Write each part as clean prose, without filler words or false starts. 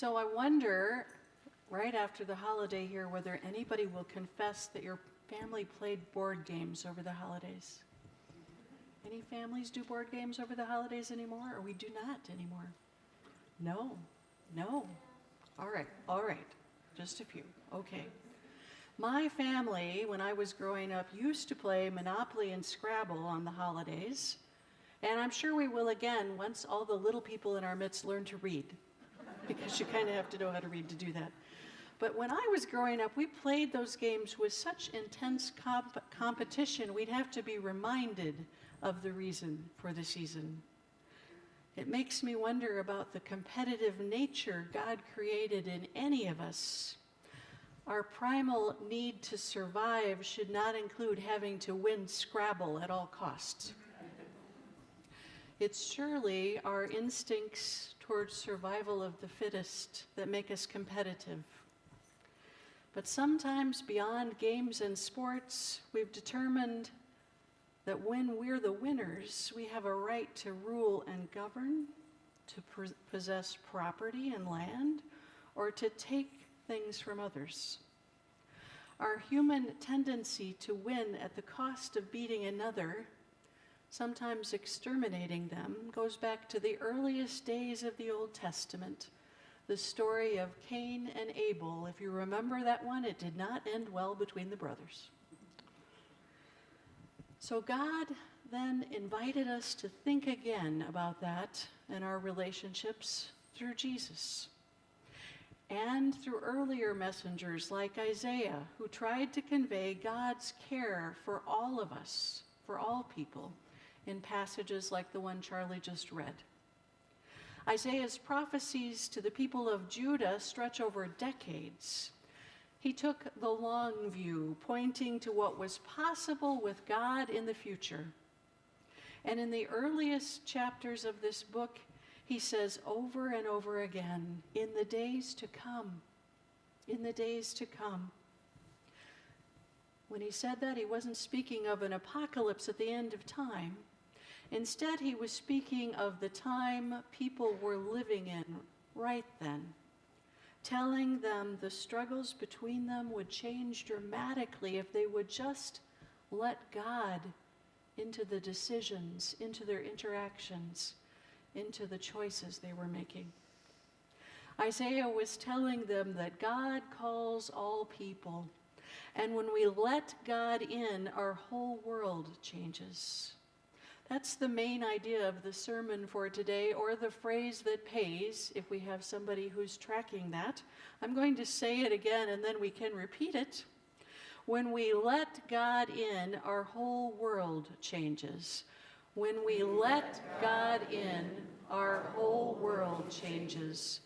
So I wonder, right after the holiday here, whether anybody will confess that your family played board games over the holidays. Any families do board games over the holidays anymore, or we do not anymore? No, no. All right, just a few, okay. My family, when I was growing up, used to play Monopoly and Scrabble on the holidays, and I'm sure we will again once all the little people in our midst learn to read, because you kind of have to know how to read to do that. But when I was growing up, we played those games with such intense competition, we'd have to be reminded of the reason for the season. It makes me wonder about the competitive nature God created in any of us. Our primal need to survive should not include having to win Scrabble at all costs. It's surely our instincts towards survival of the fittest that make us competitive. But sometimes beyond games and sports, we've determined that when we're the winners, we have a right to rule and govern, to possess property and land, or to take things from others. Our human tendency to win at the cost of beating another, sometimes exterminating them, goes back to the earliest days of the Old Testament, the story of Cain and Abel. If you remember that one, it did not end well between the brothers. So God then invited us to think again about that and our relationships through Jesus. And through earlier messengers like Isaiah, who tried to convey God's care for all of us, for all people, in passages like the one Charlie just read. Isaiah's prophecies to the people of Judah stretch over decades. He took the long view, pointing to what was possible with God in the future. And in the earliest chapters of this book, he says over and over again, in the days to come, in the days to come. When he said that, he wasn't speaking of an apocalypse at the end of time. Instead, he was speaking of the time people were living in right then, telling them the struggles between them would change dramatically if they would just let God into the decisions, into their interactions, into the choices they were making. Isaiah was telling them that God calls all people, and when we let God in, our whole world changes. That's the main idea of the sermon for today, or the phrase that pays, if we have somebody who's tracking that. I'm going to say it again, and then we can repeat it. When we let God in, our whole world changes. When we let God in, our whole world changes.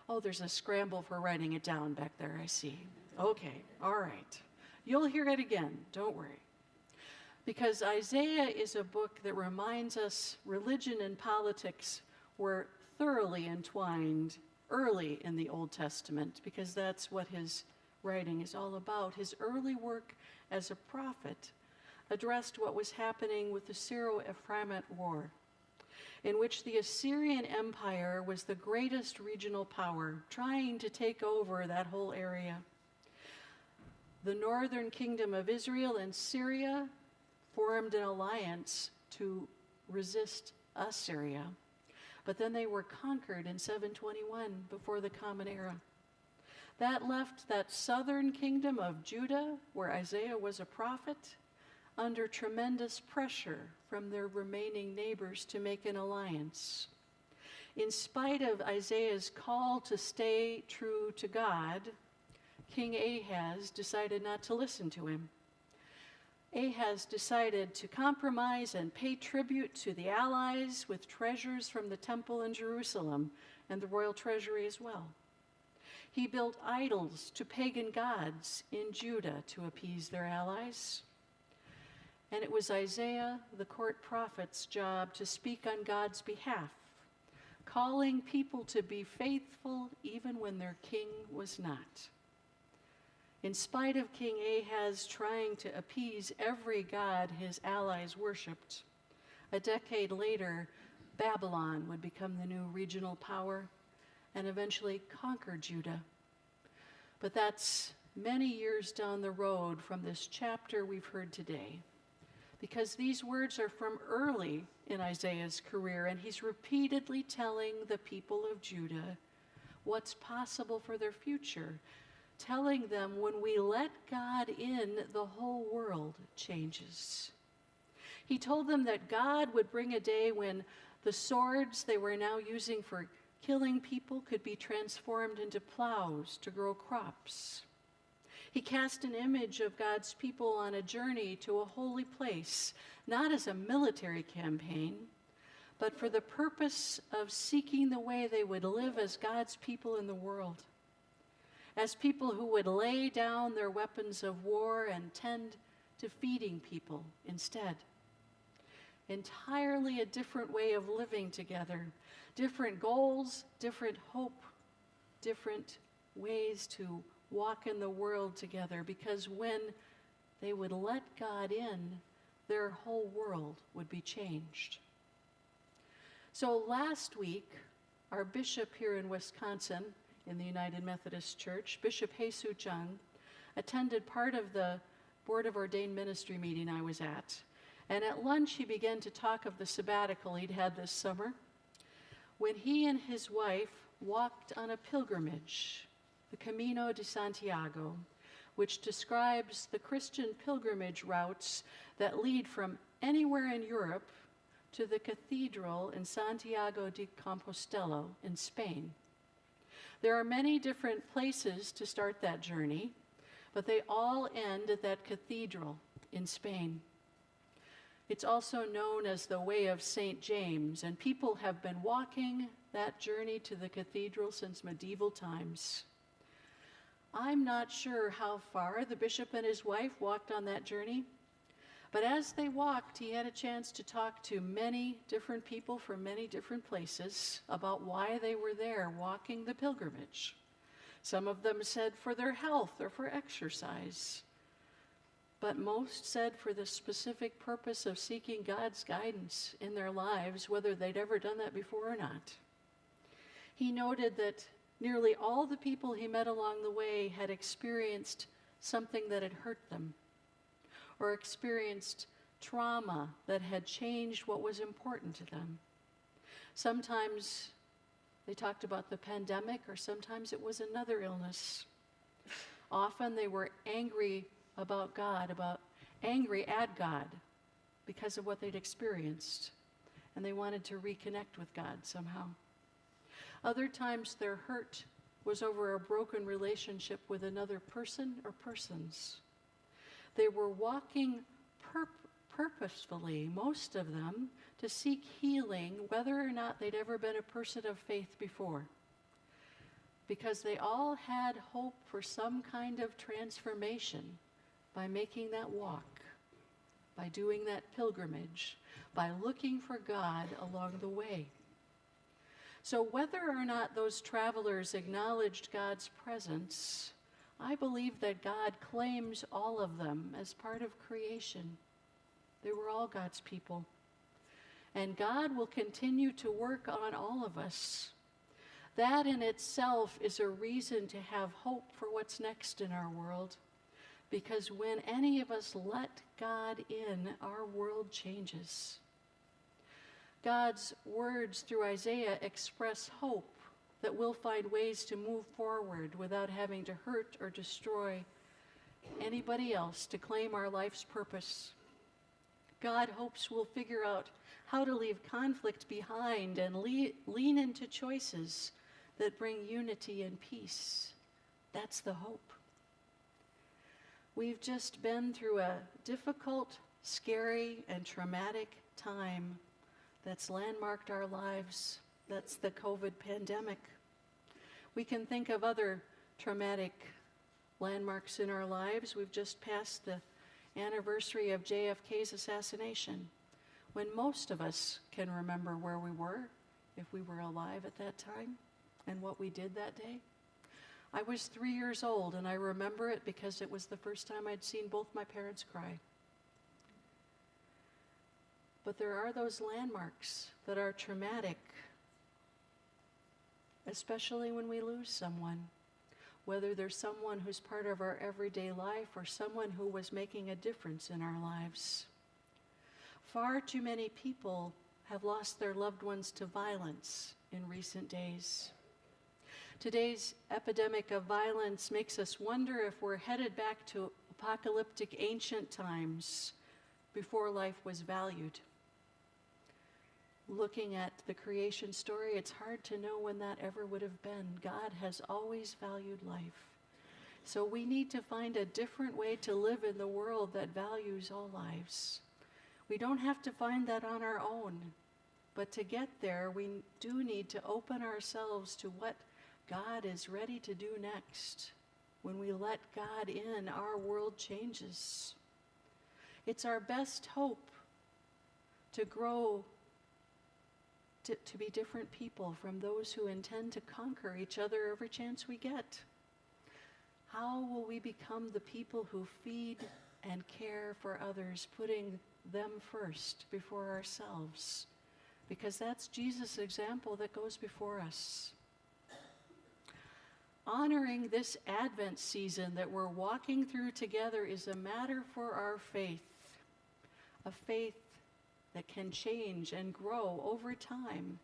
Oh, there's a scramble for writing it down back there, I see. Okay, all right. You'll hear it again, don't worry. Because Isaiah is a book that reminds us religion and politics were thoroughly entwined early in the Old Testament, because that's what his writing is all about. His early work as a prophet addressed what was happening with the Syro-Ephraimite War, in which the Assyrian Empire was the greatest regional power, trying to take over that whole area. The northern kingdom of Israel and Syria formed an alliance to resist Assyria, but then they were conquered in 721 before the Common Era. That left that southern kingdom of Judah, where Isaiah was a prophet, under tremendous pressure from their remaining neighbors to make an alliance. In spite of Isaiah's call to stay true to God, King Ahaz decided not to listen to him. Ahaz decided to compromise and pay tribute to the allies with treasures from the temple in Jerusalem and the royal treasury as well. He built idols to pagan gods in Judah to appease their allies. And it was Isaiah, the court prophet's job to speak on God's behalf, calling people to be faithful even when their king was not. In spite of King Ahaz trying to appease every god his allies worshipped, a decade later, Babylon would become the new regional power, and eventually conquer Judah. But that's many years down the road from this chapter we've heard today, because these words are from early in Isaiah's career, and he's repeatedly telling the people of Judah what's possible for their future, telling them when we let God in, the whole world changes. He told them that God would bring a day when the swords they were now using for killing people could be transformed into plows to grow crops. He cast an image of God's people on a journey to a holy place, not as a military campaign, but for the purpose of seeking the way they would live as God's people in the world, as people who would lay down their weapons of war and tend to feeding people instead. Entirely a different way of living together, different goals, different hope, different ways to walk in the world together, because when they would let God in, their whole world would be changed. So last week, our bishop here in Wisconsin, in the United Methodist Church, Bishop Hei-Su Chung, attended part of the Board of Ordained Ministry meeting I was at. And at lunch, he began to talk of the sabbatical he'd had this summer, when he and his wife walked on a pilgrimage, the Camino de Santiago, which describes the Christian pilgrimage routes that lead from anywhere in Europe to the cathedral in Santiago de Compostela in Spain. There are many different places to start that journey, but they all end at that cathedral in Spain. It's also known as the Way of St. James, and people have been walking that journey to the cathedral since medieval times. I'm not sure how far the bishop and his wife walked on that journey, but as they walked, he had a chance to talk to many different people from many different places about why they were there walking the pilgrimage. Some of them said for their health or for exercise, but most said for the specific purpose of seeking God's guidance in their lives, whether they'd ever done that before or not. He noted that nearly all the people he met along the way had experienced something that had hurt them, or experienced trauma that had changed what was important to them. Sometimes they talked about the pandemic, or sometimes it was another illness. Often they were angry at God because of what they'd experienced, and they wanted to reconnect with God somehow. Other times their hurt was over a broken relationship with another person or persons. They were walking purposefully, most of them, to seek healing, whether or not they'd ever been a person of faith before, because they all had hope for some kind of transformation by making that walk, by doing that pilgrimage, by looking for God along the way. So whether or not those travelers acknowledged God's presence, I believe that God claims all of them as part of creation. They were all God's people. And God will continue to work on all of us. That in itself is a reason to have hope for what's next in our world. Because when any of us let God in, our world changes. God's words through Isaiah express hope that we'll find ways to move forward without having to hurt or destroy anybody else to claim our life's purpose. God hopes we'll figure out how to leave conflict behind and lean into choices that bring unity and peace. That's the hope. We've just been through a difficult, scary, and traumatic time that's landmarked our lives. That's the COVID pandemic. We can think of other traumatic landmarks in our lives. We've just passed the anniversary of JFK's assassination, when most of us can remember where we were, if we were alive at that time, and what we did that day. I was 3 years old, and I remember it because it was the first time I'd seen both my parents cry. But there are those landmarks that are traumatic, especially when we lose someone, whether there's someone who's part of our everyday life or someone who was making a difference in our lives. Far too many people have lost their loved ones to violence in recent days. Today's epidemic of violence makes us wonder if we're headed back to apocalyptic ancient times before life was valued. Looking at the creation story, it's hard to know when that ever would have been. God has always valued life. So we need to find a different way to live in the world that values all lives. We don't have to find that on our own, but to get there, we do need to open ourselves to what God is ready to do next. When we let God in, our world changes. It's our best hope to grow to be different people from those who intend to conquer each other every chance we get. How will we become the people who feed and care for others, putting them first before ourselves? Because that's Jesus' example that goes before us. Honoring this Advent season that we're walking through together is a matter for our faith, a faith that can change and grow over time.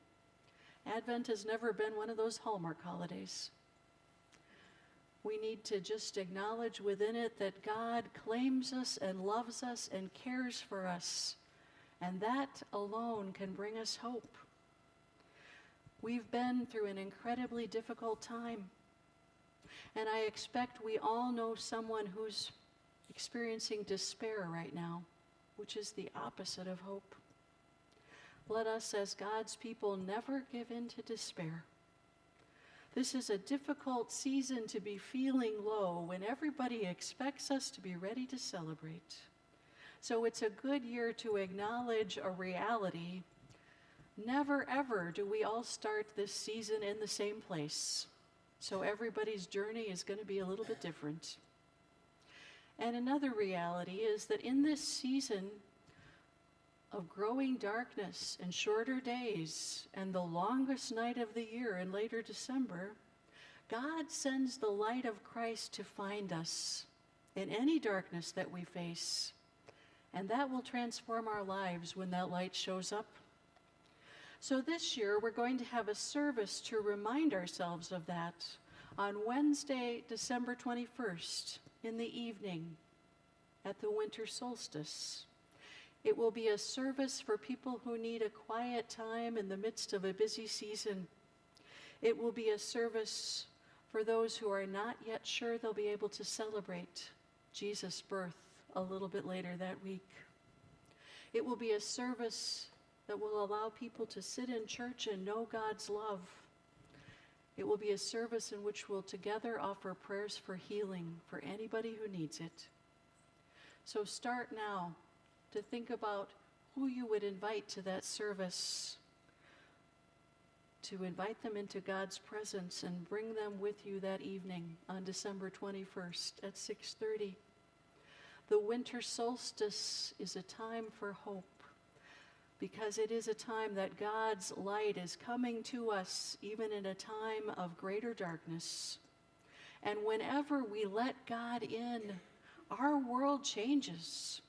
Advent has never been one of those Hallmark holidays. We need to just acknowledge within it that God claims us and loves us and cares for us, and that alone can bring us hope. We've been through an incredibly difficult time, and I expect we all know someone who's experiencing despair right now, which is the opposite of hope. Let us, as God's people, never give in to despair. This is a difficult season to be feeling low when everybody expects us to be ready to celebrate. So it's a good year to acknowledge a reality. Never ever do we all start this season in the same place. So everybody's journey is going to be a little bit different. And another reality is that in this season of growing darkness and shorter days and the longest night of the year in later December, God sends the light of Christ to find us in any darkness that we face. And that will transform our lives when that light shows up. So this year we're going to have a service to remind ourselves of that on Wednesday, December 21st in the evening at the winter solstice. It will be a service for people who need a quiet time in the midst of a busy season. It will be a service for those who are not yet sure they'll be able to celebrate Jesus' birth a little bit later that week. It will be a service that will allow people to sit in church and know God's love. It will be a service in which we'll together offer prayers for healing for anybody who needs it. So start now to think about who you would invite to that service, to invite them into God's presence and bring them with you that evening on December 21st at 6:30. The winter solstice is a time for hope, because it is a time that God's light is coming to us even in a time of greater darkness. And whenever we let God in, our world changes.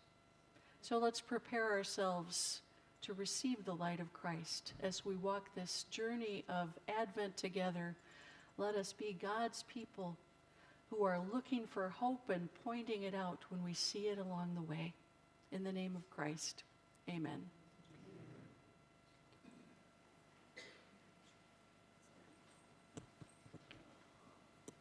So let's prepare ourselves to receive the light of Christ as we walk this journey of Advent together. Let us be God's people who are looking for hope and pointing it out when we see it along the way. In the name of Christ, amen.